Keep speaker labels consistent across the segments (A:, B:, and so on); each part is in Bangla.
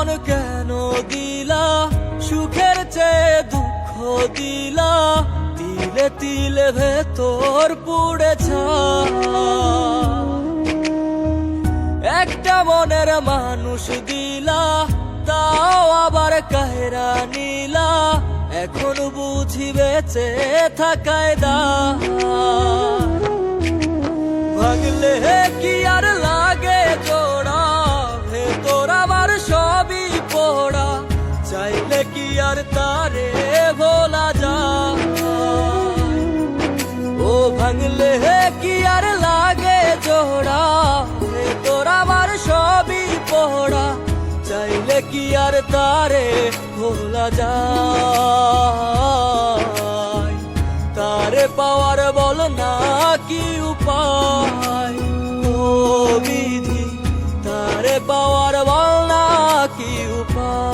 A: মন কেন দিলা, সুখের চেয়ে দুঃখ দিলা, তিলে তিলে ভেতর পুড়ে একটা মনের মানুষ দিলা, তাও আবার কাহেরা নিলা, এখন বুঝি বেঁচে থাকায় দা। ভাঙলে কি আর লাগে জোড়া, ভেতর আমার সবই পোড়া, চাইলে কি আর তারে ভোলা যায়। ও ভাঙলে কি আর লাগে জোড়া, ভেতর আমার সবই পোড়া, চাইলে কি আর তারে ভোলা যায়। তারে পাওয়ার বল না কি উপায়, ও বিধি তারে পাওয়ার বল না কি উপায়।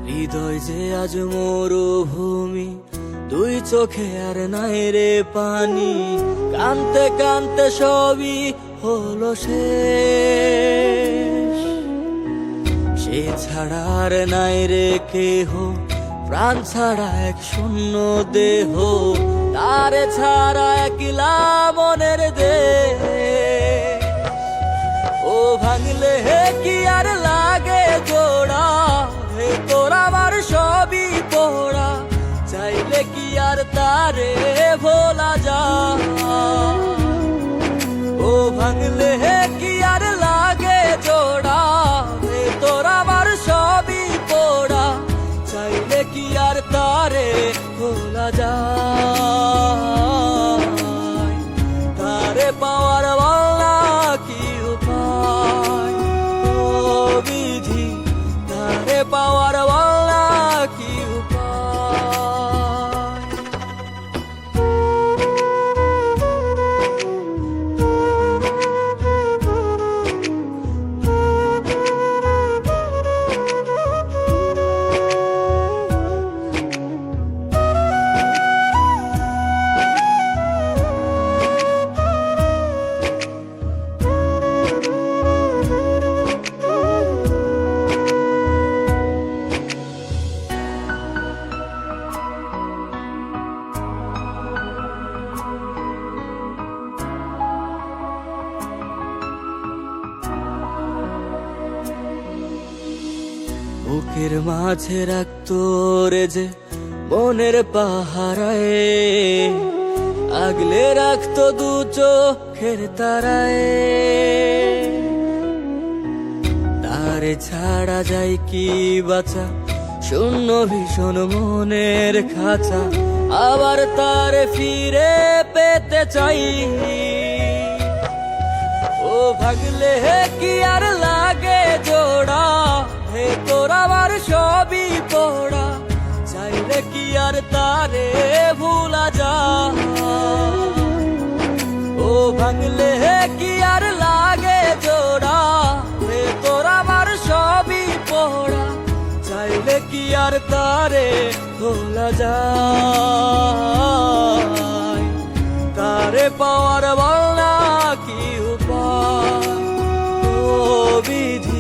A: হৃদয় যে আজ মরুভূমি, দুই চোখে আর নাই রে পানি, কানতে কানতে সবই হলো শেষ। সে ছাড়া আর নাই রে কেহ, প্রাণ ছাড়া এক শূন্য দেহ, তারে ছাড়া একলা মনের দেহ। ও ভাঙলে কি আর লাগে জোড়া, ভেতর আমার সবই পোড়া, চাইলে কি আর তারে ভোলা যায়। ও ভাঙলে কি আর লাগে জোড়া, ভেতর আমার সবই পোড়া, চাইলে কি আর তারে ভোলা যায়। তারে পাওয়ার বলা কি উপায়, ও বিধি তারে পাওয়ার বলা কি উপায়। বুকের মাঝে রাখতো রে যে মনের পাহারায়, আগলে রাখতো দু চোখের তারায়। তারে ছাড়া যায় কি বাঁচা, শূন্য ভীষণ মনের খাঁচা, আবার তারে ফিরে পেতে চাই। ও ভাগলে কি আর লাগে জোড়া, ভেতর আমার সবই পোড়া, চাইলে কি আর তারে ভুলা যায়। ও ভাঙলে কি আর লাগে জোড়া, ভেতর আমার সবই পোড়া, চাইলে কি আর তারে ভোলা যায়। তারে পাওয়ার বলা কি উপায়, ও বিধি